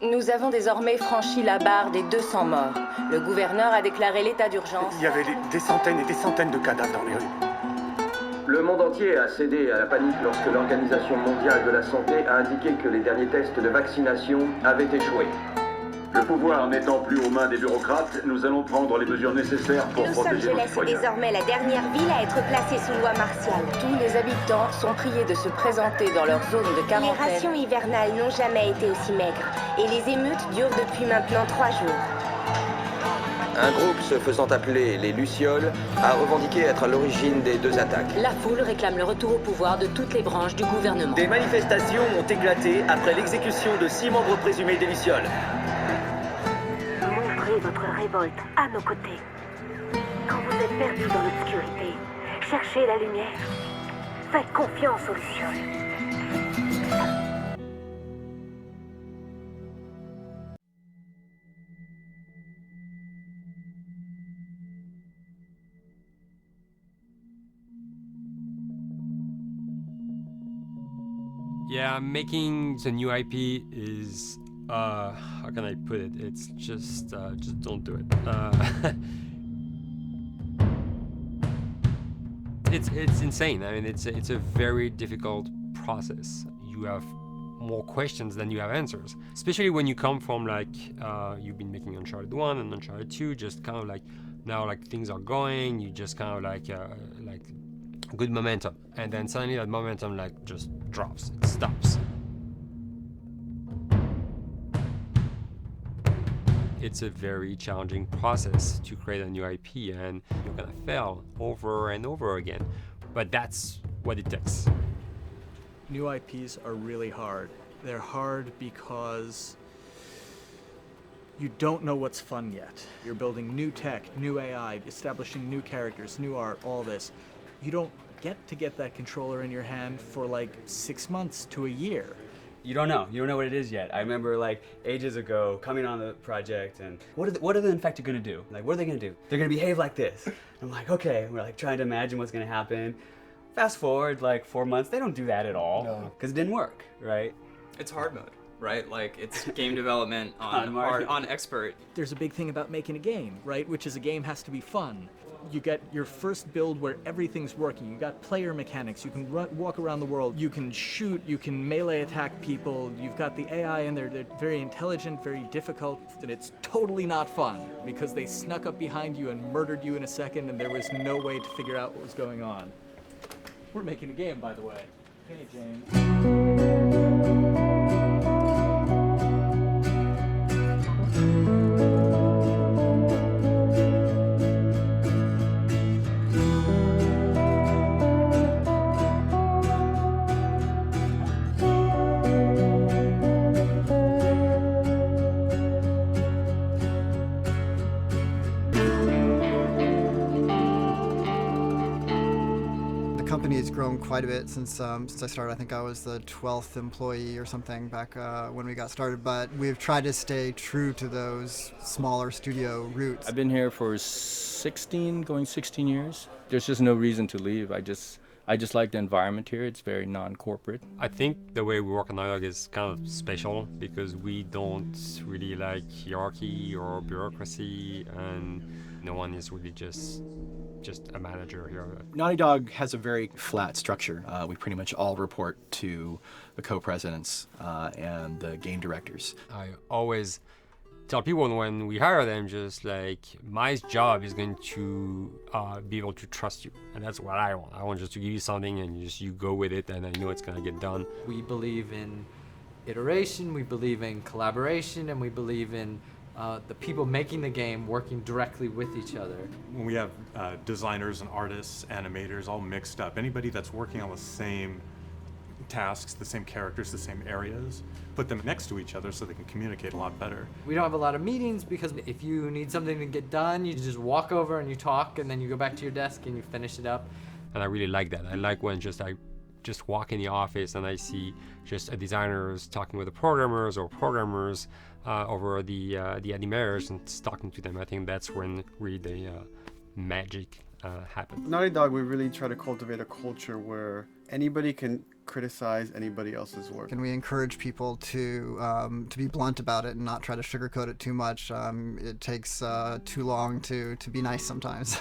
Nous avons désormais franchi la barre des 200 morts. Le gouverneur a déclaré l'état d'urgence. Il y avait des centaines et des centaines de cadavres dans les rues. Le monde entier a cédé à la panique lorsque l'Organisation mondiale de la santé a indiqué que les derniers tests de vaccination avaient échoué. Le pouvoir n'étant plus aux mains des bureaucrates, nous allons prendre les mesures nécessaires pour protéger nos Los Angeles est citoyens. désormais la dernière ville à être placée sous loi martiale. Tous les habitants sont priés de se présenter dans leur zone de Les quarantaine. rations hivernales n'ont jamais été aussi maigres. Et les émeutes durent depuis maintenant 3 jours. Un groupe se faisant appeler les Lucioles a revendiqué être à l'origine des 2 attaques. La foule réclame le retour au pouvoir de toutes les branches du gouvernement. Des manifestations ont éclaté après l'exécution de 6 membres présumés des Lucioles. Montrez votre révolte à nos côtés. Quand vous êtes perdu dans l'obscurité, cherchez la lumière. Faites confiance aux Lucioles. Yeah, making the new IP is how can I put it? It's just don't do it. It's insane. I mean, it's a very difficult process. You have more questions than you have answers, especially when you come from like you've been making Uncharted 1 and Uncharted 2, just kind of like now like things are going, you just kind of like good momentum, and then suddenly that momentum like just drops, it stops. It's a very challenging process to create a new IP, and you're gonna fail over and over again, but that's what it takes. New IPs are really hard. They're hard because you don't know what's fun yet. You're building new tech, new AI, establishing new characters, new art, all this. You don't get that controller in your hand for like 6 months to a year. You don't know what it is yet. I remember like ages ago coming on the project and what are the infected gonna do? Like, what are they gonna do? They're gonna behave like this. I'm like, okay, we're like trying to imagine what's gonna happen. Fast forward like 4 months, they don't do that at all because it didn't work, right? It's hard mode, right? Like it's game development on expert. There's a big thing about making a game, right? Which is a game has to be fun. You get your first build where everything's working. You got player mechanics. You can walk around the world. You can shoot. You can melee attack people. You've got the AI in there. They're very intelligent, very difficult, and it's totally not fun because they snuck up behind you and murdered you in a second, and there was no way to figure out what was going on. We're making a game, by the way. Hey, James. The company has grown quite a bit since I started. I think I was the 12th employee or something back when we got started, but we've tried to stay true to those smaller studio roots. I've been here for 16 years. There's just no reason to leave. I just like the environment here. It's very non-corporate. I think the way we work on Dialogue is kind of special because we don't really like hierarchy or bureaucracy, and no one is really just a manager here. Naughty Dog has a very flat structure. We pretty much all report to the co-presidents and the game directors. I always tell people when we hire them, just like, my job is going to be able to trust you, and that's what I want. I want just to give you something and you go with it, and I know it's going to get done. We believe in iteration, we believe in collaboration, and we believe in the people making the game working directly with each other. When we have designers and artists, animators all mixed up, anybody that's working on the same tasks, the same characters, the same areas, put them next to each other so they can communicate a lot better. We don't have a lot of meetings because if you need something to get done, you just walk over and you talk, and then you go back to your desk and you finish it up. And I really like that. I like when I just walk in the office and I see just designers talking with the programmers or programmers over the animators and talking to them. I think that's when really the magic happen. Naughty Dog, we really try to cultivate a culture where anybody can criticize anybody else's work. And we encourage people to be blunt about it and not try to sugarcoat it too much. It takes too long to be nice sometimes.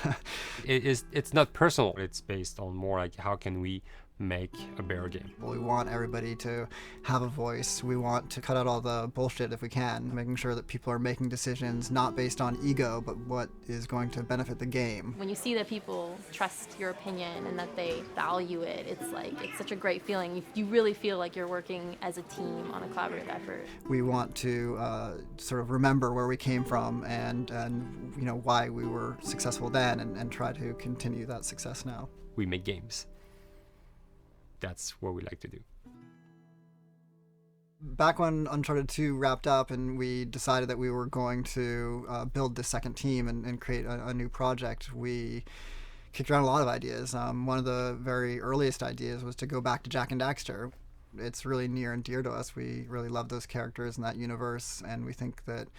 It's not personal. It's based on more like how can we make a better game. We want everybody to have a voice. We want to cut out all the bullshit if we can, making sure that people are making decisions not based on ego, but what is going to benefit the game. When you see that people trust your opinion and that they value it, it's such a great feeling. You really feel like you're working as a team on a collaborative effort. We want to sort of remember where we came from and you know why we were successful then and try to continue that success now. We make games. That's what we like to do. Back when Uncharted 2 wrapped up and we decided that we were going to build the second team and create a new project, we kicked around a lot of ideas. One of the very earliest ideas was to go back to Jak and Daxter. It's really near and dear to us. We really love those characters in that universe, and we think that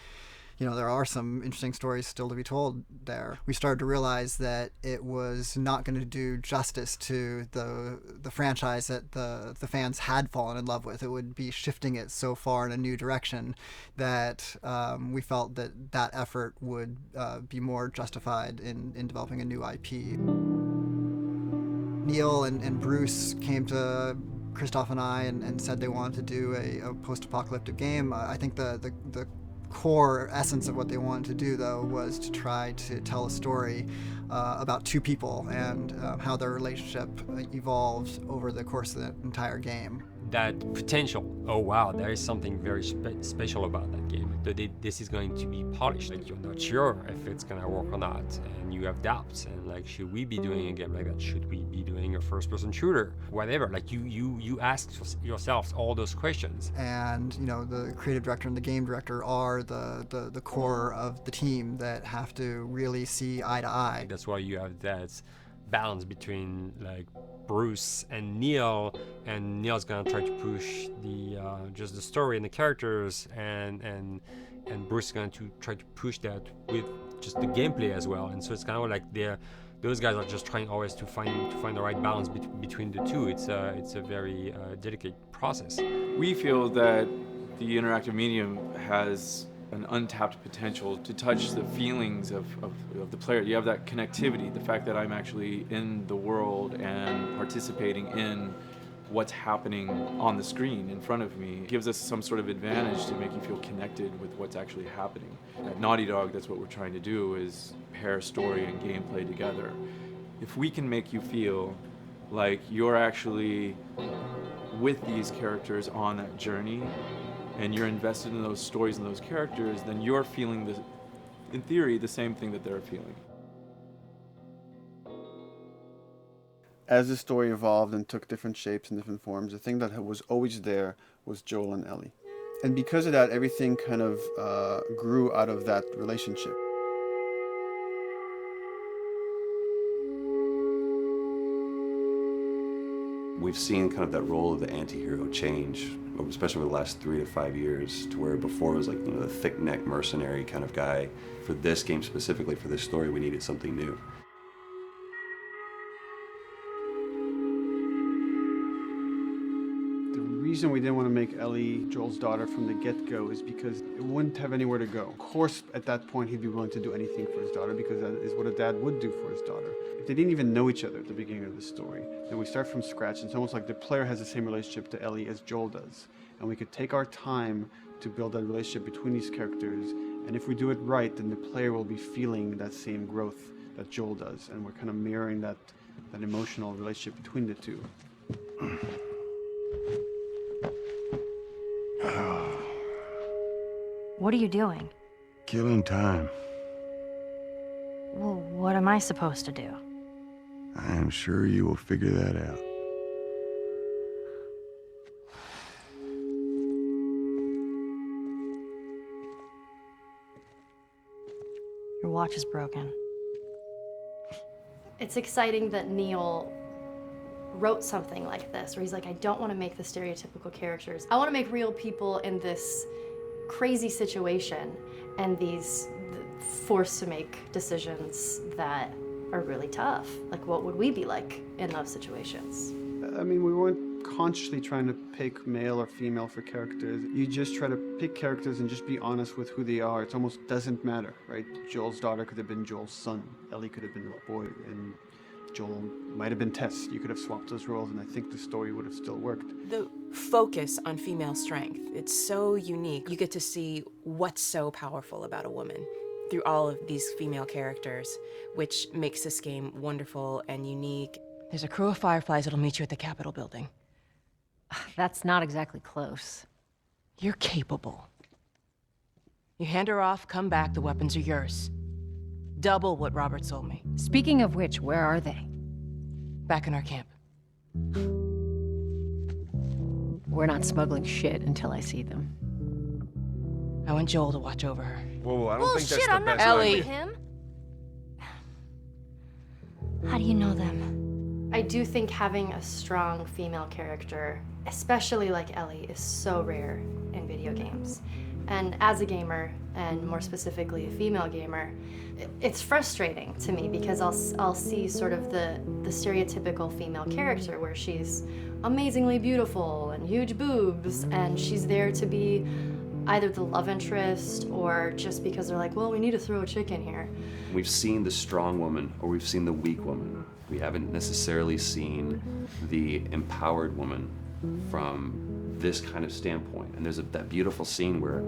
there are some interesting stories still to be told there. We started to realize that it was not going to do justice to the franchise that the fans had fallen in love with. It would be shifting it so far in a new direction that we felt that effort would be more justified in developing a new IP. Neil and Bruce came to Christoph and I and said they wanted to do a post-apocalyptic game. I think the core essence of what they wanted to do, though, was to try to tell a story about two people and how their relationship evolved over the course of the entire game. That potential, oh wow, there is something very special about that game. This is going to be polished. Like, you're not sure if it's gonna work or not, and you have doubts. And like, should we be doing a game like that? Should we be doing a first-person shooter? Whatever. Like, you ask yourselves all those questions. And the creative director and the game director are the core of the team that have to really see eye to eye. That's why you have that balance between like Bruce and Neil, and Neil's gonna try to push the just the story and the characters, and Bruce is going to try to push that with just the gameplay as well. And so it's kind of like those guys are just trying always to find the right balance between the two. It's a very delicate process. We feel that the interactive medium has an untapped potential to touch the feelings of the player. You have that connectivity, the fact that I'm actually in the world and participating in what's happening on the screen in front of me gives us some sort of advantage to make you feel connected with what's actually happening. At Naughty Dog, that's what we're trying to do, is pair story and gameplay together. If we can make you feel like you're actually with these characters on that journey, and you're invested in those stories and those characters, then you're feeling, in theory, the same thing that they're feeling. As the story evolved and took different shapes and different forms, the thing that was always there was Joel and Ellie. And because of that, everything kind of grew out of that relationship. We've seen kind of that role of the anti-hero change, especially over the last 3 to 5 years, to where before it was like, the thick-neck mercenary kind of guy. For this game specifically, for this story, we needed something new. The reason we didn't want to make Ellie Joel's daughter from the get-go is because it wouldn't have anywhere to go. Of course, at that point, he'd be willing to do anything for his daughter because that is what a dad would do for his daughter. If they didn't even know each other at the beginning of the story, then we start from scratch. It's almost like the player has the same relationship to Ellie as Joel does. And we could take our time to build that relationship between these characters. And if we do it right, then the player will be feeling that same growth that Joel does. And we're kind of mirroring that emotional relationship between the two. What are you doing? Killing time. Well, what am I supposed to do? I am sure you will figure that out. Your watch is broken. It's exciting that Neil wrote something like this, where he's like, I don't want to make the stereotypical characters. I want to make real people in this crazy situation and these forced to make decisions that are really tough. Like, what would we be like in those situations? I mean, we weren't consciously trying to pick male or female for characters. You just try to pick characters and just be honest with who they are. It almost doesn't matter, right? Joel's daughter could have been Joel's son. Ellie could have been a boy, and Joel might have been Tess. You could have swapped those roles, and I think the story would have still worked. The focus on female strength, it's so unique. You get to see what's so powerful about a woman through all of these female characters, which makes this game wonderful and unique. There's a crew of Fireflies that'll meet you at the Capitol building. That's not exactly close. You're capable. You hand her off, come back, the weapons are yours. Double what Robert sold me. Speaking of which, where are they? Back in our camp. We're not smuggling shit until I see them. I want Joel to watch over her. Whoa, I don't think that's the I'm not best going Ellie. with him. How do you know them? I do think having a strong female character, especially like Ellie, is so rare in video games. And as a gamer, and more specifically a female gamer, it's frustrating to me because I'll see sort of the stereotypical female character where she's amazingly beautiful and huge boobs, and she's there to be either the love interest or just because they're like, well, we need to throw a chick in here. We've seen the strong woman or we've seen the weak woman. We haven't necessarily seen the empowered woman from this kind of standpoint. And there's that beautiful scene where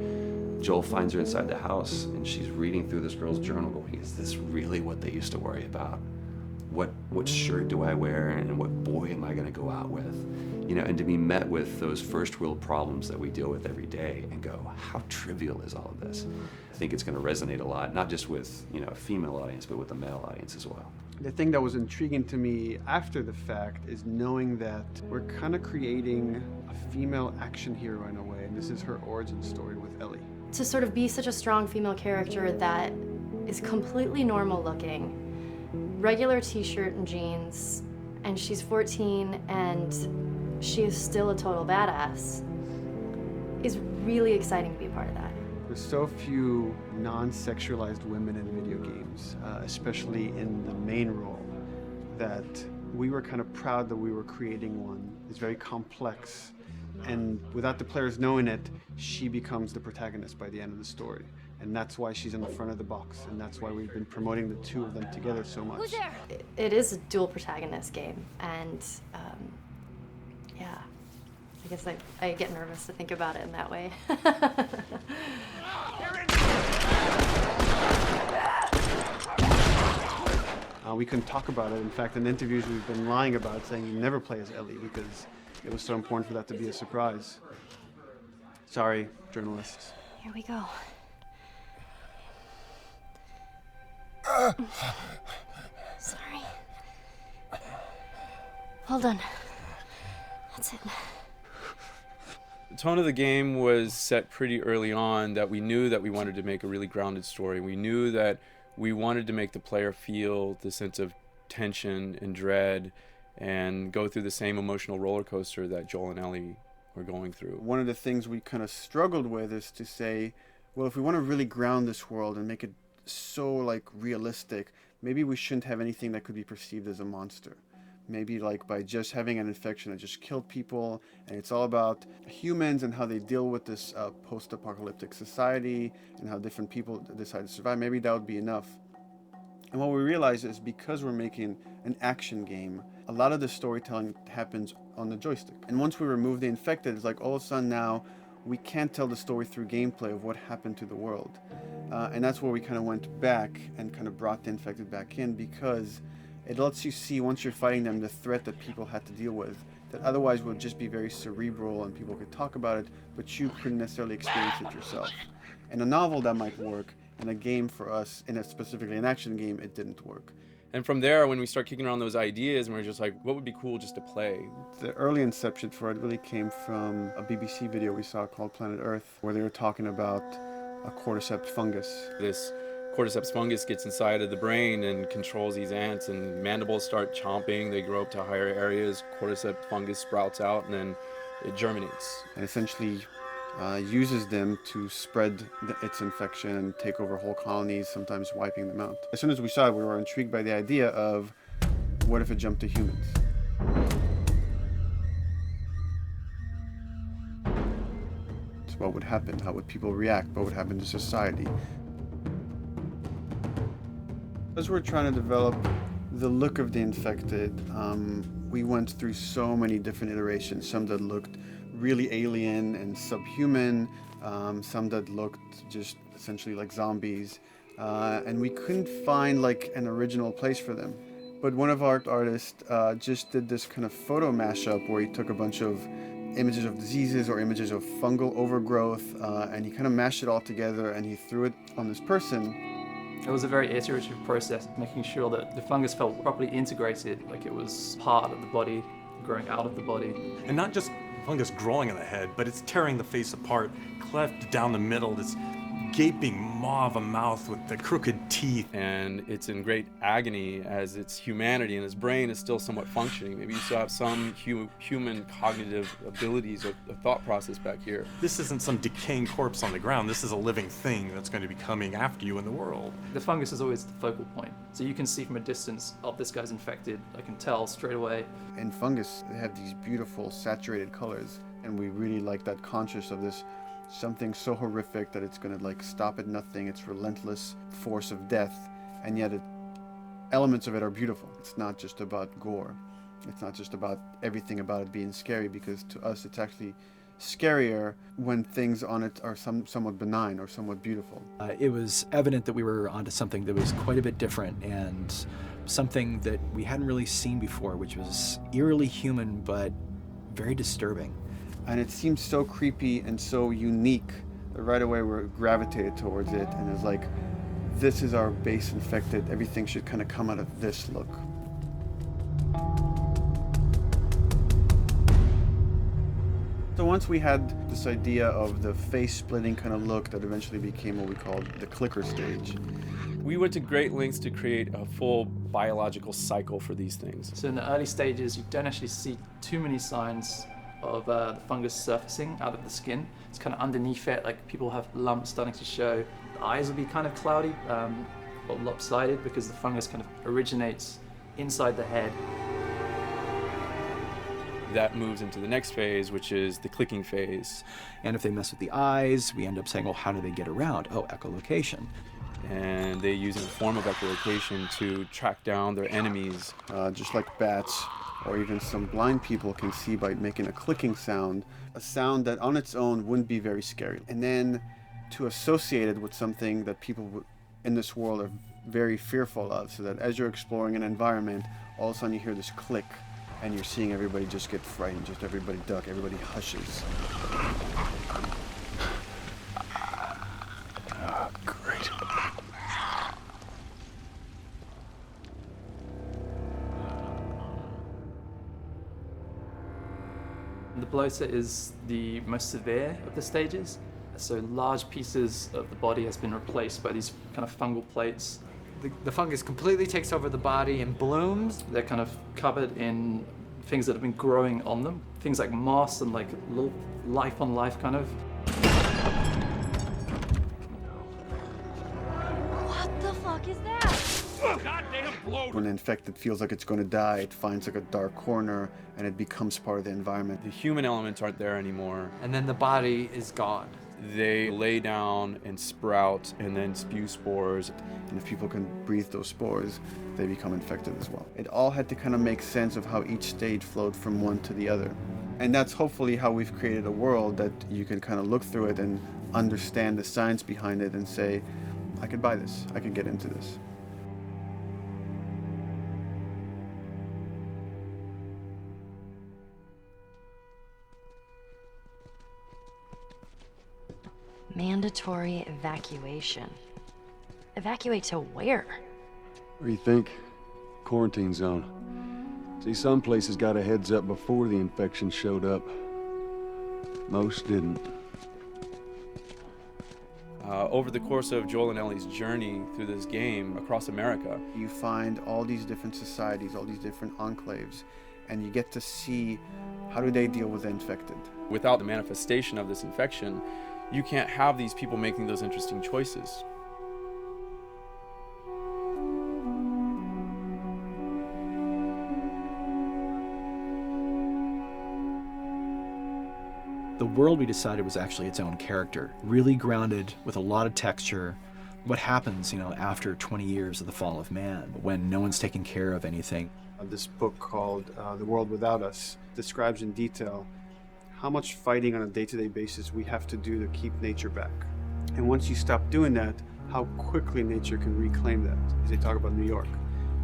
Joel finds her inside the house and she's reading through this girl's journal going, is this really what they used to worry about? What shirt do I wear and what boy am I gonna go out with? You know, and to be met with those first world problems that we deal with every day and go, how trivial is all of this? I think it's gonna resonate a lot, not just with, you know, a female audience, but with the male audience as well. The thing that was intriguing to me after the fact is knowing that we're kind of creating a female action hero in a way, and this is her origin story with Ellie. To sort of be such a strong female character that is completely normal looking, regular t-shirt and jeans, and she's 14 and she is still a total badass, is really exciting to be a part of that. There's so few non-sexualized women in video games, especially in the main role, that we were kind of proud that we were creating one. It's very complex, and without the players knowing it, she becomes the protagonist by the end of the story. And that's why she's in the front of the box, and that's why we've been promoting the two of them together so much. Who's there? It is a dual protagonist game, and yeah, I guess I get nervous to think about it in that way. We couldn't talk about it. In fact, in interviews we've been lying about it, saying you never play as Ellie because it was so important for that to be a surprise. Sorry, journalists. Here we go. Sorry. Hold on. That's it. The tone of the game was set pretty early on that we knew that we wanted to make a really grounded story. We knew that we wanted to make the player feel the sense of tension and dread and go through the same emotional roller coaster that Joel and Ellie were going through. One of the things we kind of struggled with is to say, well, if we want to really ground this world and make it so like realistic, maybe we shouldn't have anything that could be perceived as a monster. Maybe like by just having an infection that just killed people, and it's all about humans and how they deal with this post-apocalyptic society and how different people decide to survive. Maybe that would be enough. And what we realize is because we're making an action game, a lot of the storytelling happens on the joystick. And once we remove the infected, it's like all of a sudden now we can't tell the story through gameplay of what happened to the world. And that's where we kind of went back and kind of brought the infected back in, because it lets you see, once you're fighting them, the threat that people had to deal with, that otherwise would just be very cerebral and people could talk about it, but you couldn't necessarily experience it yourself. In a novel, that might work. In a game for us, specifically an action game, it didn't work. And from there, when we start kicking around those ideas, and we're just like, what would be cool just to play? The early inception for it really came from a BBC video we saw called Planet Earth, where they were talking about a cordyceps fungus. This cordyceps fungus gets inside of the brain and controls these ants, and mandibles start chomping, they grow up to higher areas, cordyceps fungus sprouts out, and then it germinates. And essentially, uses them to spread its infection and take over whole colonies, sometimes wiping them out. As soon as we saw it, we were intrigued by the idea of what if it jumped to humans? So what would happen? How would people react? What would happen to society? As we're trying to develop the look of the infected, we went through so many different iterations, some that looked really alien and subhuman, some that looked just essentially like zombies, and we couldn't find like an original place for them. But one of our artists just did this kind of photo mashup where he took a bunch of images of diseases or images of fungal overgrowth, and he kind of mashed it all together and he threw it on this person. It was a very iterative process, making sure that the fungus felt properly integrated, like it was part of the body, growing out of the body. And not just fungus growing in the head, but it's tearing the face apart, cleft down the middle, this gaping maw of a mouth with the crooked teeth. And it's in great agony as its humanity and its brain is still somewhat functioning. Maybe you still have some human cognitive abilities or thought process back here. This isn't some decaying corpse on the ground. This is a living thing that's going to be coming after you in the world. The fungus is always the focal point. So you can see from a distance, oh, this guy's infected. I can tell straight away. In fungus, they have these beautiful saturated colors, and we really like that conscious of this something so horrific that it's going to like stop at nothing, its relentless force of death, and yet elements of it are beautiful. It's not just about gore. It's not just about everything about it being scary, because to us it's actually scarier when things on it are somewhat benign or somewhat beautiful. It was evident that we were onto something that was quite a bit different and something that we hadn't really seen before, which was eerily human but very disturbing. And it seemed so creepy and so unique that right away we gravitated towards it, and it was like, this is our base infected, everything should kind of come out of this look. So once we had this idea of the face-splitting kind of look that eventually became what we called the clicker stage. We went to great lengths to create a full biological cycle for these things. So in the early stages, you don't actually see too many signs of the fungus surfacing out of the skin. It's kind of underneath it, like people have lumps starting to show. The eyes will be kind of cloudy or lopsided because the fungus kind of originates inside the head. That moves into the next phase, which is the clicking phase. And if they mess with the eyes, we end up saying, well, how do they get around? Oh, echolocation. And they use a form of echolocation to track down their enemies. Just like bats, or even some blind people can see by making a clicking sound, a sound that on its own wouldn't be very scary. And then to associate it with something that people in this world are very fearful of, so that as you're exploring an environment, all of a sudden you hear this click, and you're seeing everybody just get frightened, just everybody duck, everybody hushes. Great. The bloater is the most severe of the stages. So large pieces of the body has been replaced by these kind of fungal plates. The fungus completely takes over the body and blooms. They're kind of covered in things that have been growing on them. Things like moss and like little life on life kind of. What the fuck is that? Goddamn bloat! When an infected feels like it's going to die, it finds like a dark corner and it becomes part of the environment. The human elements aren't there anymore. And then the body is gone. They lay down and sprout and then spew spores. And if people can breathe those spores, they become infected as well. It all had to kind of make sense of how each stage flowed from one to the other. And that's hopefully how we've created a world that you can kind of look through it and understand the science behind it and say, I could buy this, I could get into this. Mandatory evacuation. Evacuate to where? What do you think? Quarantine zone. See, some places got a heads up before the infection showed up. Most didn't. Over the course of Joel and Ellie's journey through this game across America, you find all these different societies, all these different enclaves, and you get to see how do they deal with the infected. Without the manifestation of this infection, you can't have these people making those interesting choices. The world we decided was actually its own character, really grounded with a lot of texture. What happens, after 20 years of the fall of man, when no one's taking care of anything? This book called The World Without Us describes in detail how much fighting on a day-to-day basis we have to do to keep nature back. And once you stop doing that, how quickly nature can reclaim that. As they talk about New York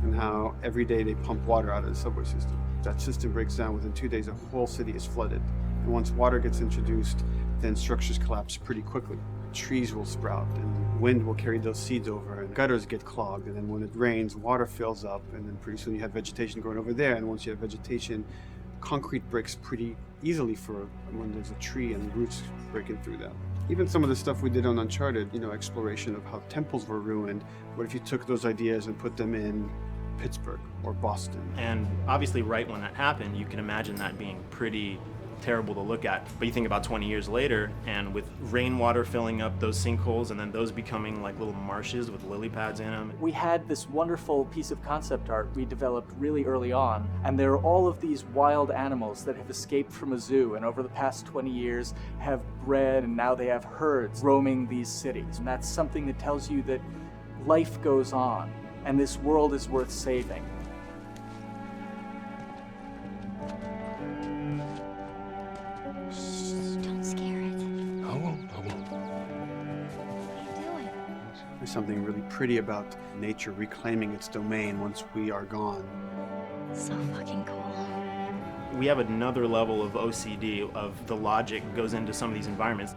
and how every day they pump water out of the subway system. That system breaks down within 2 days, a whole city is flooded. And once water gets introduced, then structures collapse pretty quickly. Trees will sprout and wind will carry those seeds over and gutters get clogged. And then when it rains, water fills up and then pretty soon you have vegetation growing over there. And once you have vegetation, concrete breaks pretty easily for when there's a tree and roots breaking through that. Even some of the stuff we did on Uncharted, exploration of how temples were ruined. What if you took those ideas and put them in Pittsburgh or Boston? And obviously right when that happened, you can imagine that being pretty terrible to look at. But you think about 20 years later, and with rainwater filling up those sinkholes and then those becoming like little marshes with lily pads in them. We had this wonderful piece of concept art we developed really early on, and there are all of these wild animals that have escaped from a zoo and over the past 20 years have bred, and now they have herds roaming these cities. And that's something that tells you that life goes on and this world is worth saving. There's something really pretty about nature reclaiming its domain once we are gone. So fucking cool. We have another level of OCD of the logic goes into some of these environments.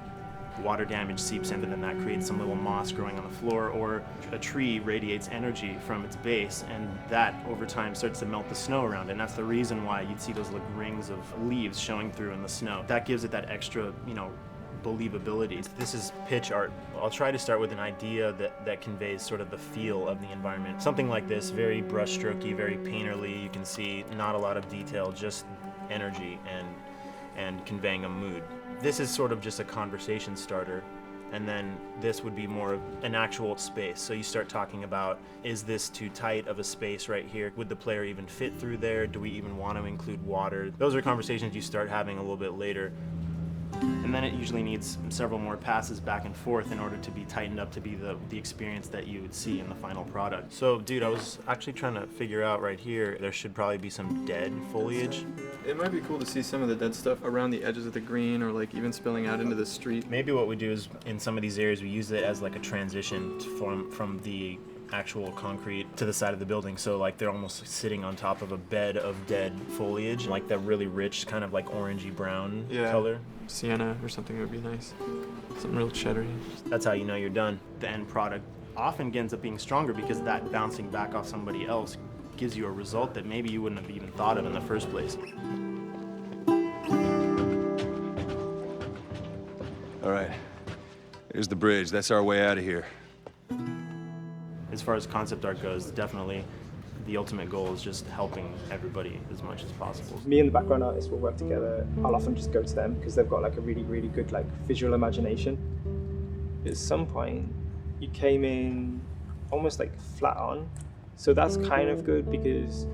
Water damage seeps in, and then that creates some little moss growing on the floor, or a tree radiates energy from its base, and that over time starts to melt the snow around it. And that's the reason why you'd see those like rings of leaves showing through in the snow. That gives it that extra, believability. This is pitch art. I'll try to start with an idea that conveys sort of the feel of the environment. Something like this, very brushstrokey, very painterly. You can see not a lot of detail, just energy and conveying a mood. This is sort of just a conversation starter, and then this would be more of an actual space. So you start talking about, is this too tight of a space right here? Would the player even fit through there? Do we even want to include water? Those are conversations you start having a little bit later. And then it usually needs several more passes back and forth in order to be tightened up to be the experience that you would see in the final product. So, dude, I was actually trying to figure out right here, there should probably be some dead foliage. It might be cool to see some of the dead stuff around the edges of the green, or like even spilling out into the street. Maybe what we do is, in some of these areas, we use it as like a transition from the actual concrete to the side of the building, so like they're almost sitting on top of a bed of dead foliage, like that really rich kind of like orangey brown color. Sienna or something would be nice. Something real cheddary. That's how you know you're done. The end product often ends up being stronger because that bouncing back off somebody else gives you a result that maybe you wouldn't have even thought of in the first place. All right, here's the bridge. That's our way out of here. As far as concept art goes, definitely the ultimate goal is just helping everybody as much as possible. Me and the background artist will work together. I'll often just go to them because they've got like a really, really good like visual imagination. At some point, you came in almost like flat on. So that's kind of good because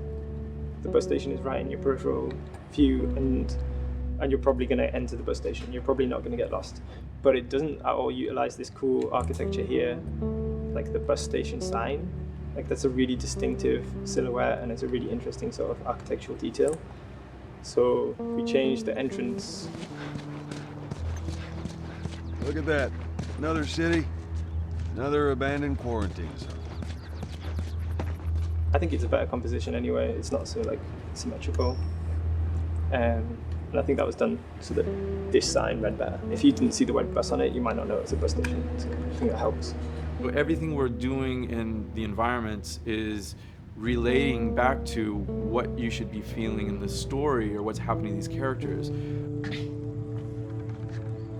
the bus station is right in your peripheral view, and you're probably going to enter the bus station. You're probably not going to get lost. But it doesn't at all utilize this cool architecture here, like the bus station sign. Like that's a really distinctive silhouette, and it's a really interesting sort of architectural detail. So we changed the entrance. Look at that. Another city, another abandoned quarantine zone. I think it's a better composition anyway. It's not so like symmetrical. And I think that was done so that this sign read better. If you didn't see the word bus on it, you might not know it's a bus station. So I think that helps. Everything we're doing in the environments is relating back to what you should be feeling in the story or what's happening to these characters.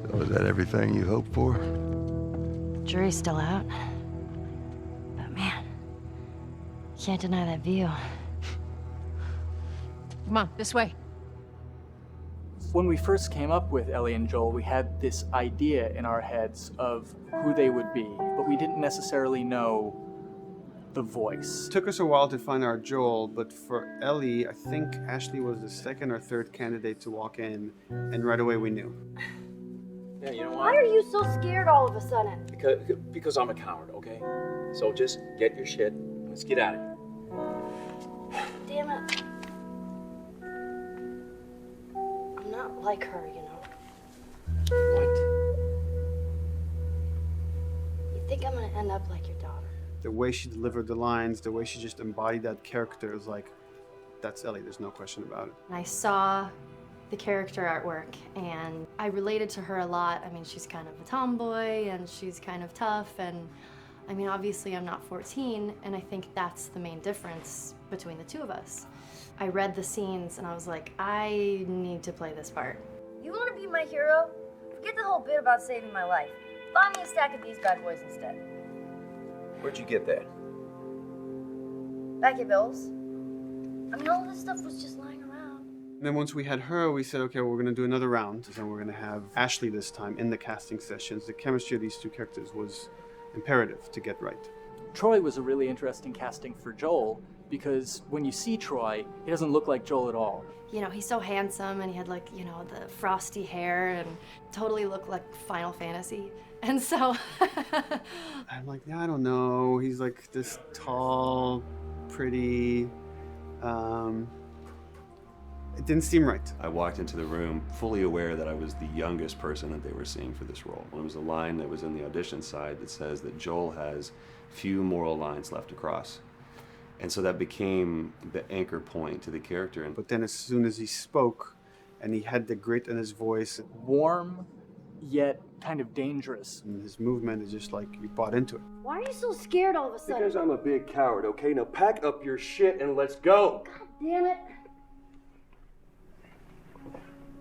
So is that everything you hoped for? Jury's still out. But man, can't deny that view. Come on, this way. When we first came up with Ellie and Joel, we had this idea in our heads of who they would be, but we didn't necessarily know the voice. It took us a while to find our Joel, but for Ellie, I think Ashley was the second or third candidate to walk in, and right away we knew. Yeah, you know Why what? are you so scared all of a sudden? Because I'm a coward, okay? So just get your shit and let's get out of here. Damn it. I'm not like her, you know. What? You think I'm gonna end up like your daughter? The way she delivered the lines, the way she just embodied that character is like, that's Ellie, there's no question about it. And I saw the character artwork and I related to her a lot. I mean, she's kind of a tomboy and she's kind of tough, and I mean, obviously I'm not 14, and I think that's the main difference between the two of us. I read the scenes and I was like, I need to play this part. You want to be my hero? Forget the whole bit about saving my life. Buy me a stack of these bad boys instead. Where'd you get that? Back at Bill's. I mean, all this stuff was just lying around. And then once we had her, we said, okay, we're gonna do another round, and we're gonna have Ashley this time in the casting sessions. The chemistry of these two characters was imperative to get right. Troy was a really interesting casting for Joel, because when you see Troy, he doesn't look like Joel at all. You know, he's so handsome and he had like, you know, the frosty hair and totally looked like Final Fantasy. And so I'm like, yeah, I don't know. He's like this tall, pretty, it didn't seem right. I walked into the room fully aware that I was the youngest person that they were seeing for this role. There was a line that was in the audition side that says that Joel has few moral lines left to cross. And so that became the anchor point to the character. But then as soon as he spoke and he had the grit in his voice, warm, yet kind of dangerous. And his movement is just like, you bought into it. Why are you so scared all of a sudden? Because I'm a big coward, okay? Now pack up your shit and let's go. God damn it.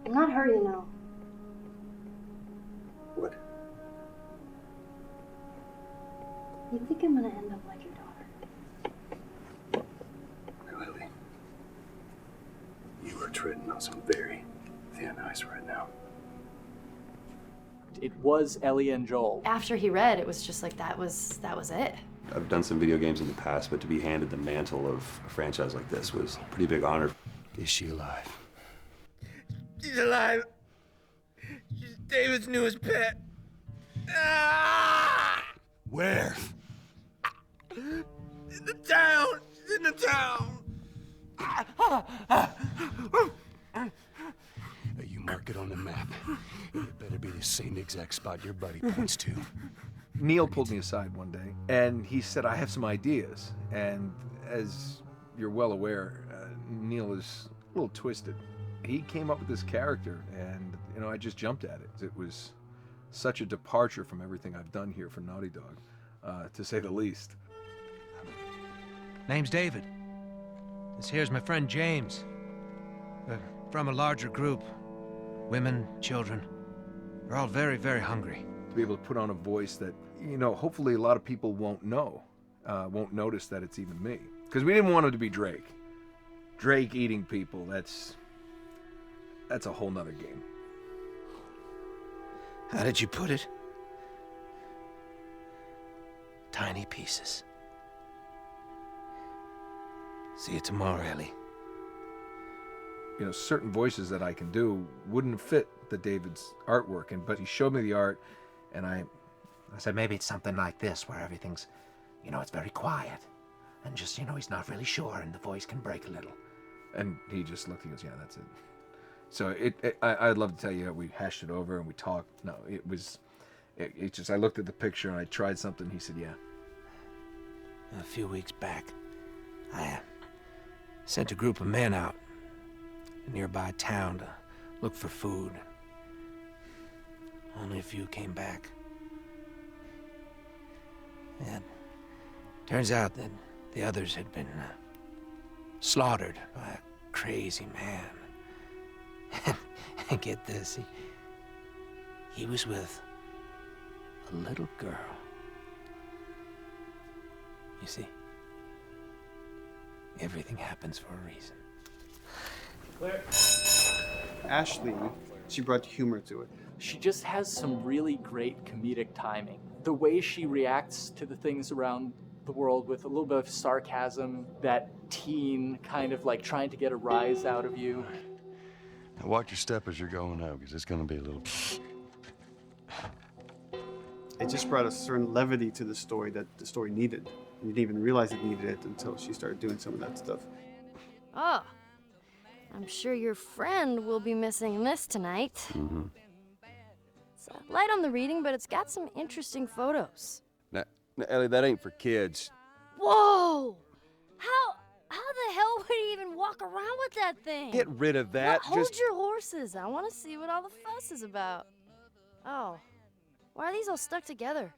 I'm not her, you know. What? You think I'm gonna end up like your daughter? Lily, you are treading on some very thin ice right now. It was Ellie and Joel. After he read, it was just like that was it. I've done some video games in the past, but to be handed the mantle of a franchise like this was a pretty big honor. Is she alive? She's alive. She's David's newest pet. Ah! Where? In the town. She's in the town. You mark it on the map. It better be the same exact spot your buddy points to. Neil pulled me aside one day, and he said, I have some ideas. And as you're well aware, Neil is a little twisted. He came up with this character, and I just jumped at it. It was such a departure from everything I've done here for Naughty Dog, to say the least. Name's David. This here's my friend James. We're from a larger group. Women, children. They're all very, very hungry. To be able to put on a voice that, hopefully a lot of people won't know, won't notice that it's even me. Because we didn't want it to be Drake. Drake eating people, that's a whole nother game. How did you put it? Tiny pieces. See you tomorrow, Ellie. Certain voices that I can do wouldn't fit the David's artwork, but he showed me the art, and I said maybe it's something like this, where everything's, it's very quiet, and just, he's not really sure, and the voice can break a little. And he just looked and goes, yeah, that's it. So I'd love to tell you we hashed it over and we talked. No, it just, I looked at the picture and I tried something. He said, yeah. A few weeks back, I sent a group of men out a nearby town to look for food. Only a few came back. And turns out that the others had been slaughtered by a crazy man. And get this, he was with a little girl. You see, everything happens for a reason. Claire. Ashley, she brought humor to it. She just has some really great comedic timing. The way she reacts to the things around the world with a little bit of sarcasm, that teen kind of like trying to get a rise out of you. Now watch your step as you're going out, because it's going to be a little... It just brought a certain levity to the story that the story needed. You didn't even realize it needed it until she started doing some of that stuff. Oh, I'm sure your friend will be missing this tonight. Mm-hmm. It's light on the reading, but it's got some interesting photos. Now, Ellie, that ain't for kids. Whoa! How the hell would he even walk around with that thing? Get rid of that. Well, hold your horses. I want to see what all the fuss is about. Oh, why are these all stuck together?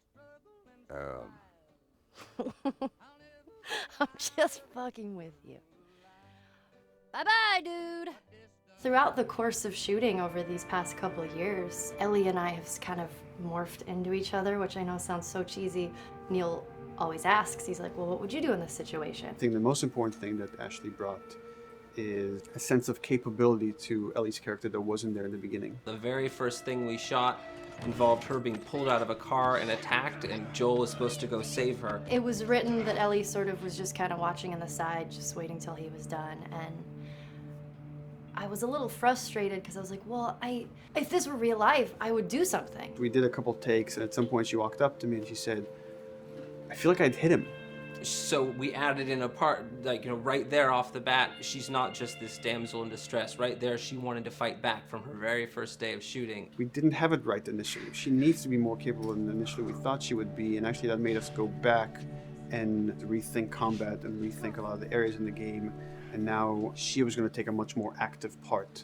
I'm just fucking with you. Bye-bye, dude. Throughout the course of shooting over these past couple of years, Ellie and I have kind of morphed into each other, which I know sounds so cheesy. Neil always asks, he's like, well, what would you do in this situation? I think the most important thing that Ashley brought is a sense of capability to Ellie's character that wasn't there in the beginning. The very first thing we shot involved her being pulled out of a car and attacked, and Joel was supposed to go save her. It was written that Ellie sort of was just kind of watching on the side, just waiting till he was done, and I was a little frustrated because I was like, well, if this were real life, I would do something. We did a couple takes, and at some point she walked up to me and she said, I feel like I'd hit him. So we added in a part, like, right there off the bat, she's not just this damsel in distress. Right there, she wanted to fight back from her very first day of shooting. We didn't have it right initially. She needs to be more capable than initially we thought she would be, and actually that made us go back and rethink combat and rethink a lot of the areas in the game, and now she was going to take a much more active part.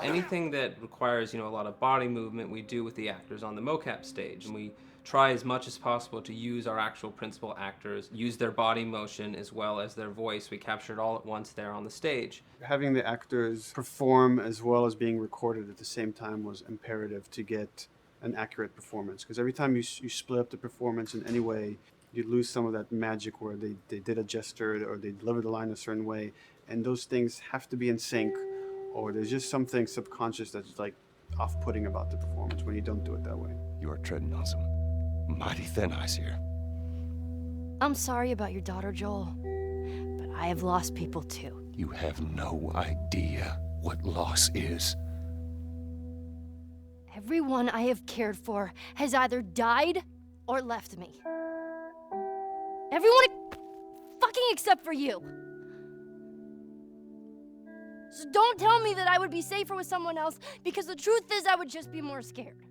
Anything that requires, a lot of body movement, we do with the actors on the mocap stage. And we try as much as possible to use our actual principal actors, use their body motion as well as their voice. We capture it all at once there on the stage. Having the actors perform as well as being recorded at the same time was imperative to get an accurate performance. Because every time you split up the performance in any way, you lose some of that magic where they did a gesture or they delivered the line a certain way. And those things have to be in sync, or there's just something subconscious that's like off-putting about the performance when you don't do it that way. You are treading on some mighty thin ice here. I'm sorry about your daughter, Joel, but I have lost people too. You have no idea what loss is. Everyone I have cared for has either died or left me. Everyone fucking except for you. So don't tell me that I would be safer with someone else, because the truth is I would just be more scared.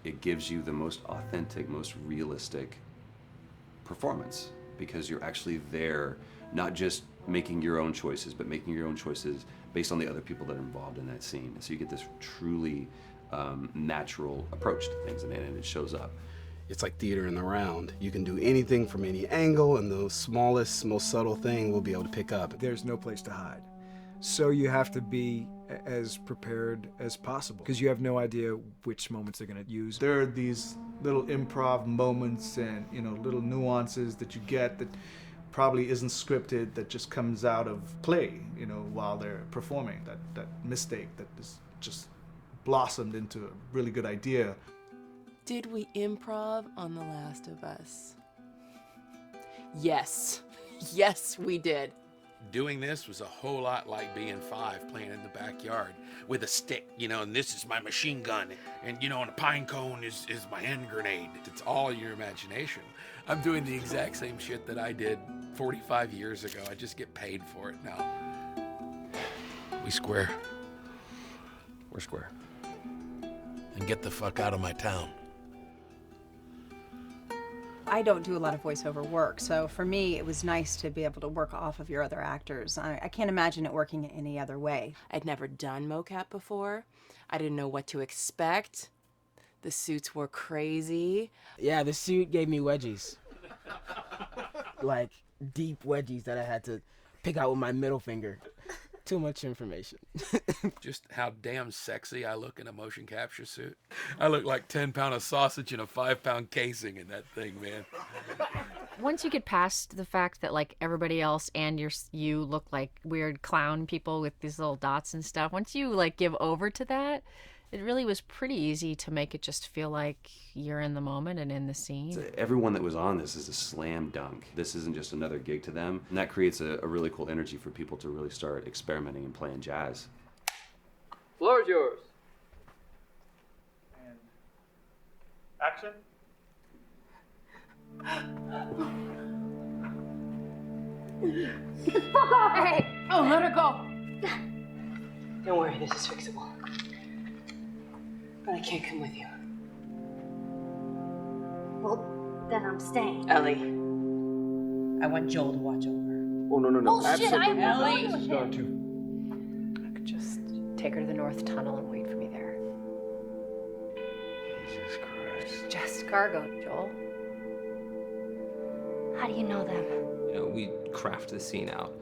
It gives you the most authentic, most realistic performance, because you're actually there, not just making your own choices, but making your own choices based on the other people that are involved in that scene. So you get this truly natural approach to things, and it shows up. It's like theater in the round. You can do anything from any angle, and the smallest, most subtle thing we'll be able to pick up. There's no place to hide. So you have to be as prepared as possible, because you have no idea which moments they're going to use. There are these little improv moments and little nuances that you get that probably isn't scripted, that just comes out of play, while they're performing. That mistake that is just blossomed into a really good idea. Did we improv on The Last of Us? Yes. Yes, we did. Doing this was a whole lot like being 5, playing in the backyard with a stick, and this is my machine gun, and and a pine cone is my hand grenade. It's all your imagination. I'm doing the exact same shit that I did 45 years ago. I just get paid for it now. We square. We're square. And get the fuck out of my town. I don't do a lot of voiceover work, so for me it was nice to be able to work off of your other actors. I can't imagine it working any other way. I'd never done mocap before. I didn't know what to expect. The suits were crazy. Yeah, the suit gave me wedgies. Like, deep wedgies that I had to pick out with my middle finger. Too much information. Just how damn sexy I look in a motion capture suit. I look like 10 pound of sausage in a 5 pound casing in that thing, man. Once you get past the fact that like everybody else and you look like weird clown people with these little dots and stuff, once you like give over to that, it really was pretty easy to make it just feel like you're in the moment and in the scene. Everyone that was on this is a slam dunk. This isn't just another gig to them, and that creates a really cool energy for people to really start experimenting and playing jazz. Floor is yours. And action. Get the fuck off! Hey! Oh, let her go. Don't worry, this is fixable. But I can't come with you. Well, then I'm staying. Ellie, I want Joel to watch over. Oh, no. Bullshit, I Ellie. want Gone him. too. I could just take her to the North Tunnel and wait for me there. Jesus Christ. Just cargo, Joel. How do you know them? You know, we craft the scene out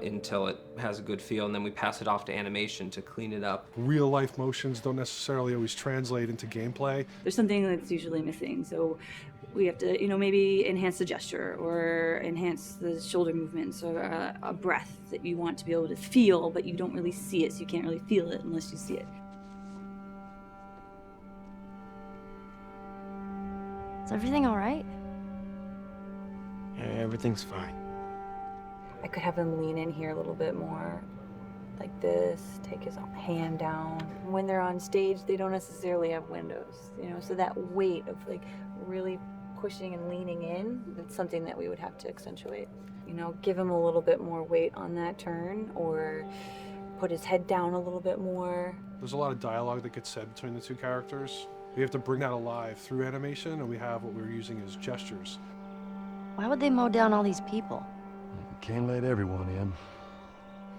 until it has a good feel, and then we pass it off to animation to clean it up. Real life motions don't necessarily always translate into gameplay. There's something that's usually missing, so we have to, you know, maybe enhance the gesture or enhance the shoulder movements or a breath that you want to be able to feel, but you don't really see it, so you can't really feel it unless you see it. Is everything all right? Yeah, everything's fine. I could have him lean in here a little bit more, like this, take his hand down. When they're on stage, they don't necessarily have windows, you know, so that weight of like really pushing and leaning in, it's something that we would have to accentuate. You know, give him a little bit more weight on that turn or put his head down a little bit more. There's a lot of dialogue that gets said between the two characters. We have to bring that alive through animation, and we have what we're using as gestures. Why would they mow down all these people? Can't let everyone in.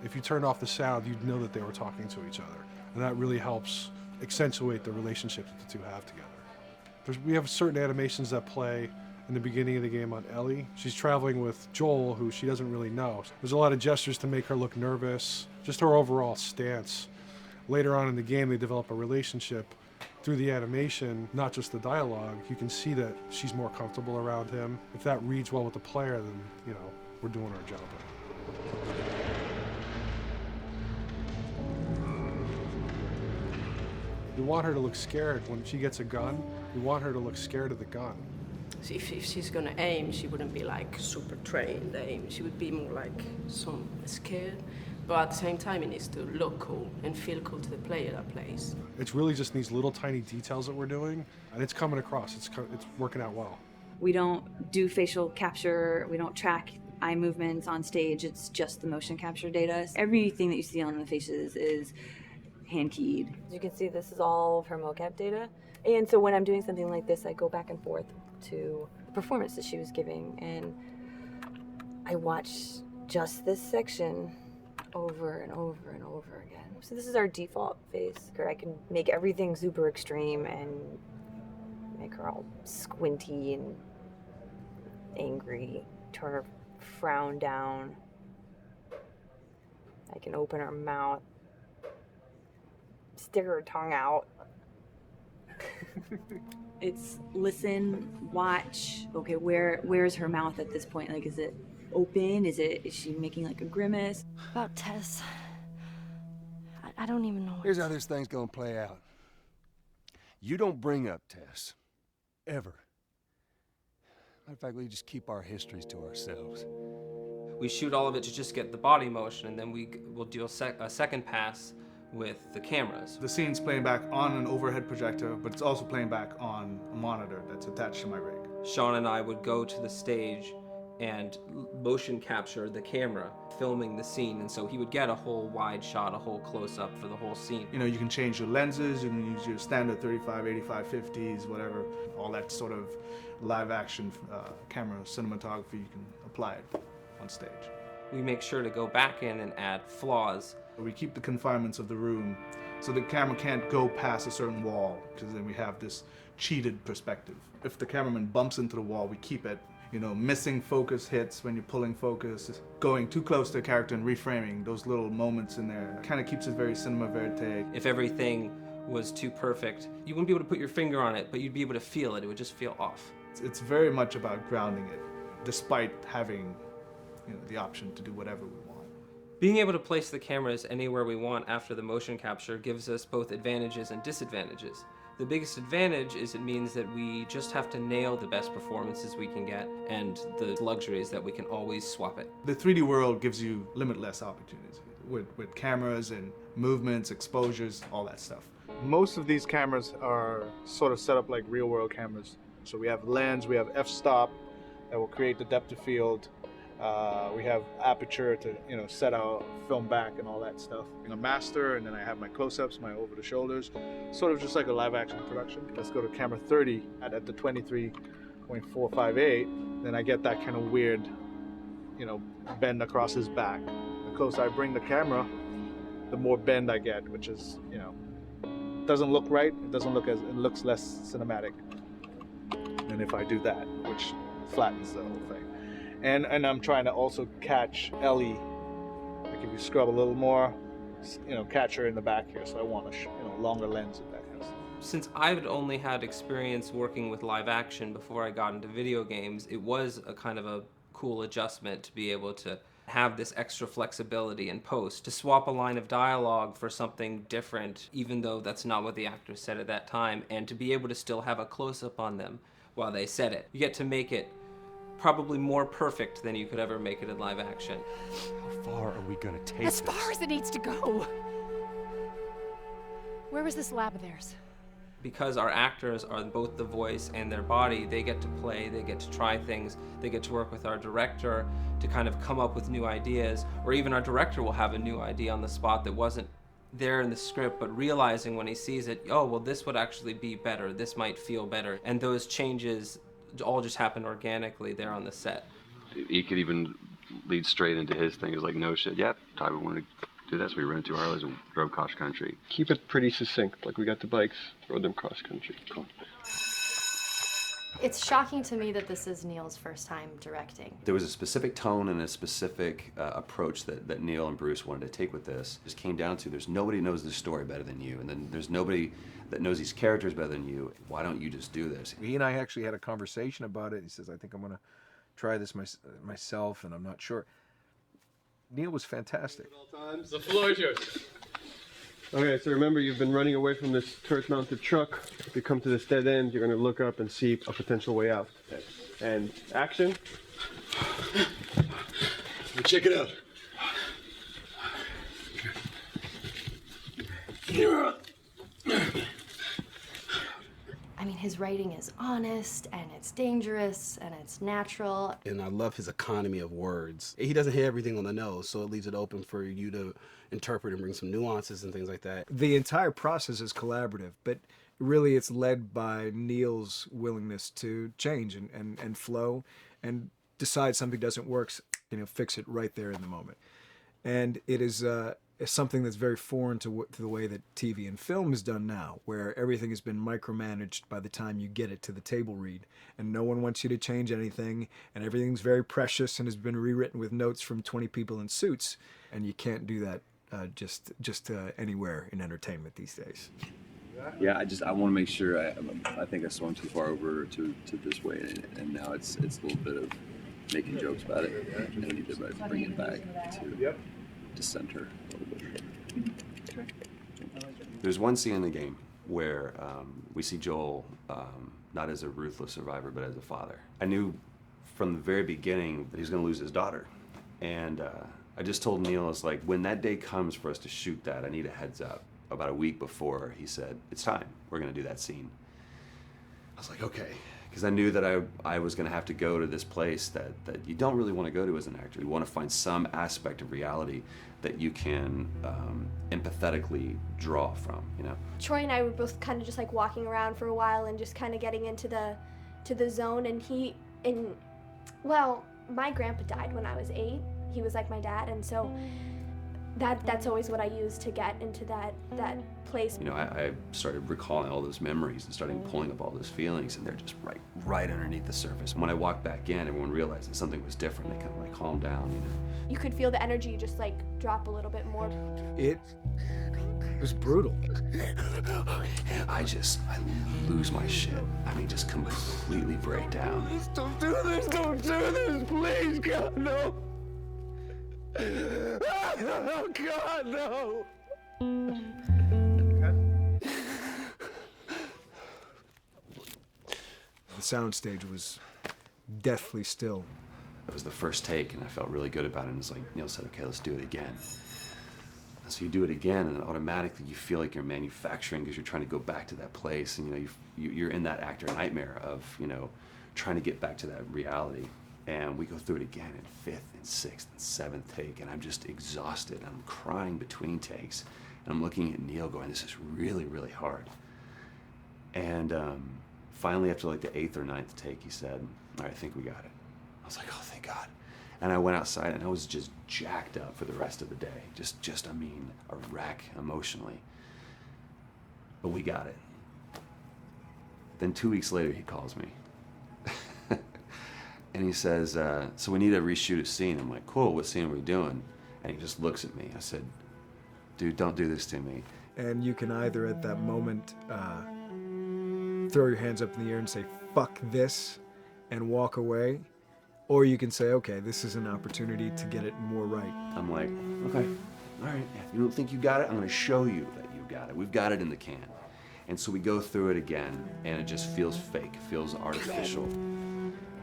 If you turned off the sound, you'd know that they were talking to each other. And that really helps accentuate the relationship that the two have together. We have certain animations that play in the beginning of the game on Ellie. She's traveling with Joel, who she doesn't really know. There's a lot of gestures to make her look nervous, just her overall stance. Later on in the game, they develop a relationship through the animation, not just the dialogue. You can see that she's more comfortable around him. If that reads well with the player, then, you know, we're doing our job. We want her to look scared when she gets a gun. We want her to look scared of the gun. So if she's gonna aim, she wouldn't be like super trained aim. She would be more like some scared. But at the same time, it needs to look cool and feel cool to the player that plays. It's really just these little tiny details that we're doing, and it's coming across. It's working out well. We don't do facial capture, we don't track eye movements on stage, it's just the motion capture data. Everything that you see on the faces is hand keyed. As you can see, this is all of her mocap data. And so when I'm doing something like this, I go back and forth to the performance that she was giving, and I watch just this section over and over and over again. So this is our default face, where I can make everything super extreme and make her all squinty and angry, turn her frown down. I can open her mouth, stick her tongue out. It's listen, watch. Okay, where's her mouth at this point? Like, is it open? Is she making like a grimace? About Tess. I don't even know. Here's how this thing's gonna play out. You don't bring up Tess. Ever. Matter of fact, we just keep our histories to ourselves. We shoot all of it to just get the body motion, and then we'll do a second pass with the cameras. The scene's playing back on an overhead projector, but it's also playing back on a monitor that's attached to my rig. Sean and I would go to the stage and motion capture the camera, filming the scene, and so he would get a whole wide shot, a whole close-up for the whole scene. You know, you can change your lenses, you can use your standard 35, 85, 50s, whatever, all that sort of live action camera cinematography, you can apply it on stage. We make sure to go back in and add flaws. We keep the confinements of the room so the camera can't go past a certain wall, because then we have this cheated perspective. If the cameraman bumps into the wall, we keep it. You know, missing focus hits when you're pulling focus, going too close to a character and reframing, those little moments in there kind of keeps it very cinema verite. If everything was too perfect, you wouldn't be able to put your finger on it, but you'd be able to feel it. It would just feel off. It's very much about grounding it despite having the option to do whatever we want. Being able to place the cameras anywhere we want after the motion capture gives us both advantages and disadvantages. The biggest advantage is it means that we just have to nail the best performances we can get, and the luxury is that we can always swap it. The 3D world gives you limitless opportunities with cameras and movements, exposures, all that stuff. Most of these cameras are sort of set up like real world cameras. So we have lens, we have f-stop that will create the depth of field. We have aperture to set our film back and all that stuff. A master, and then I have my close-ups, my over the shoulders, sort of just like a live action production. Let's go to camera 30 at the 23.458. Then I get that kind of weird, bend across his back. The closer I bring the camera, the more bend I get, which is, doesn't look right. It looks less cinematic than if I do that, which flattens the whole thing. And I'm trying to also catch Ellie. Like if you scrub a little more, catch her in the back here. So I want a longer lens and that kind of stuff. Since I've only had experience working with live action before I got into video games, it was a kind of a cool adjustment to be able to have this extra flexibility in post, to swap a line of dialogue for something different, even though that's not what the actor said at that time, and to be able to still have a close-up on them while they said it. You get to make it probably more perfect than you could ever make it in live action. How far are we gonna take as far as it needs to go. Where was this lab of theirs? Because our actors are both the voice and their body, they get to play, they get to try things, they get to work with our director to kind of come up with new ideas, or even our director will have a new idea on the spot that wasn't there in the script, but realizing when he sees it, oh, well, this would actually be better, this might feel better. And those changes all just happen organically there on the set. He could even lead straight into his thing. He's like, no shit, yep, Ty, we want to do this. We rented 2 Harleys and drove cross country. Keep it pretty succinct, like we got the bikes, rode them cross country. Cool. It's shocking to me that this is Neil's first time directing. There was a specific tone and a specific approach that Neil and Bruce wanted to take with this. It just came down to there's nobody who knows this story better than you, and then there's nobody that knows these characters better than you. Why don't you just do this? He and I actually had a conversation about it. He says, I think I'm going to try this myself, and I'm not sure. Neil was fantastic. The floor is yours. Okay, so remember, you've been running away from this turret-mounted truck. If you come to this dead end, you're going to look up and see a potential way out. And action. Check it out. I mean, his writing is honest, and it's dangerous, and it's natural. And I love his economy of words. He doesn't hit everything on the nose, so it leaves it open for you to interpret and bring some nuances and things like that. The entire process is collaborative, but really it's led by Neil's willingness to change and flow and decide something doesn't work, fix it right there in the moment. And it is something that's very foreign to the way that TV and film is done now, where everything has been micromanaged by the time you get it to the table read, and no one wants you to change anything, and everything's very precious and has been rewritten with notes from 20 people in suits, and you can't do that just anywhere in entertainment these days. Yeah, I want to make sure. I think I swung too far over to this way, and now it's a little bit of making jokes about it. And I need to bring it back to center a little bit. There's one scene in the game where we see Joel not as a ruthless survivor, but as a father. I knew from the very beginning that he was going to lose his daughter, and I just told Neil, I was like, when that day comes for us to shoot that, I need a heads up. About a week before, he said, it's time. We're going to do that scene. I was like, okay. Because I knew that I was going to have to go to this place that you don't really want to go to as an actor. You want to find some aspect of reality that you can empathetically draw from, Troy and I were both kind of just like walking around for a while and just kind of getting into the zone. And well, my grandpa died when I was 8. He was like my dad, and so that's always what I use to get into that place. I started recalling all those memories and starting pulling up all those feelings, and they're just right underneath the surface. When I walked back in, everyone realized that something was different. They kind of calmed down, You could feel the energy just drop a little bit more. It It was brutal. I lose my shit. I mean, just completely break down. Don't do this, please, God, no. Oh, God, no. The soundstage was deathly still. It was the first take, and I felt really good about it. And it's like Neil said, okay, let's do it again. And so you do it again, and automatically you feel like you're manufacturing because you're trying to go back to that place, and you're in that actor nightmare of trying to get back to that reality. And we go through it again in fifth and sixth and seventh take, and I'm just exhausted. I'm crying between takes, and I'm looking at Neil going, this is really, really hard. And finally, after like the eighth or ninth take, he said, all right, I think we got it. I was like, oh, thank God. And I went outside, and I was just jacked up for the rest of the day. I mean, a wreck emotionally. But we got it. Then 2 weeks later, he calls me. And he says, so we need to reshoot a scene. I'm like, cool, what scene are we doing? And he just looks at me. I said, dude, don't do this to me. And you can either at that moment throw your hands up in the air and say, fuck this, and walk away. Or you can say, okay, this is an opportunity to get it more right. I'm like, okay, all right. If you don't think you got it, I'm going to show you that you got it. We've got it in the can. And so we go through it again, and it just feels fake. It feels artificial.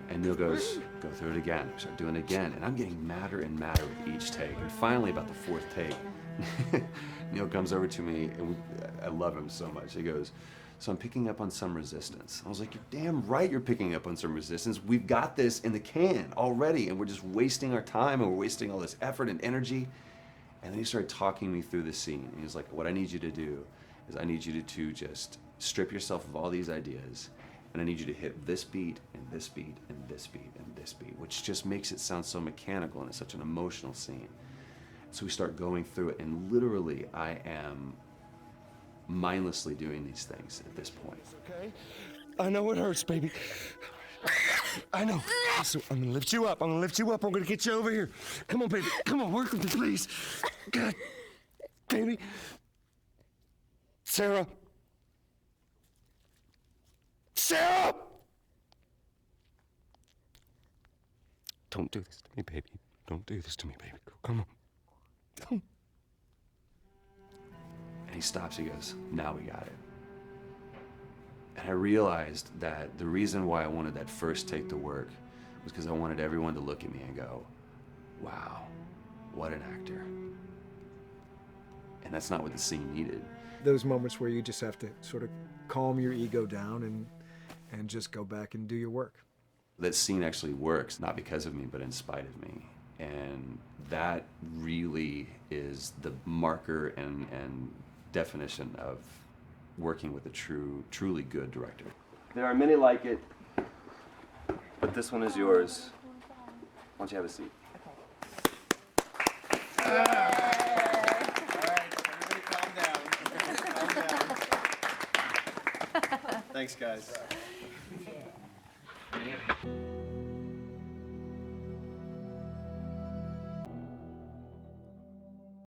And Neil goes, go through it again. We start doing it again. And I'm getting madder and madder with each take. And finally, about the fourth take, Neil comes over to me, and I love him so much. He goes, so I'm picking up on some resistance. I was like, you're damn right you're picking up on some resistance. We've got this in the can already, and we're just wasting our time, and we're wasting all this effort and energy. And then he started talking me through the scene. And he was like, what I need you to do is I need you to just strip yourself of all these ideas, and I need you to hit this beat, and this beat, and this beat, and this beat, which just makes it sound so mechanical, and it's such an emotional scene. So we start going through it, and literally I am mindlessly doing these things at this point. Okay? I know it hurts, baby. I know. So I'm gonna lift you up. I'm gonna lift you up. I'm gonna get you over here. Come on, baby. Come on, work with me, please. God, baby. Sarah. Sarah! Don't do this to me, baby. Don't do this to me, baby. Come on. And he stops, he goes, now we got it. And I realized that the reason why I wanted that first take to work was because I wanted everyone to look at me and go, wow, what an actor. And that's not what the scene needed. Those moments where you just have to sort of calm your ego down and just go back and do your work. That scene actually works, not because of me, but in spite of me. And that really is the marker and definition of working with a truly good director. There are many like it, but this one is yours. Why don't you have a seat? All right, everybody calm down. Calm down. Thanks, guys.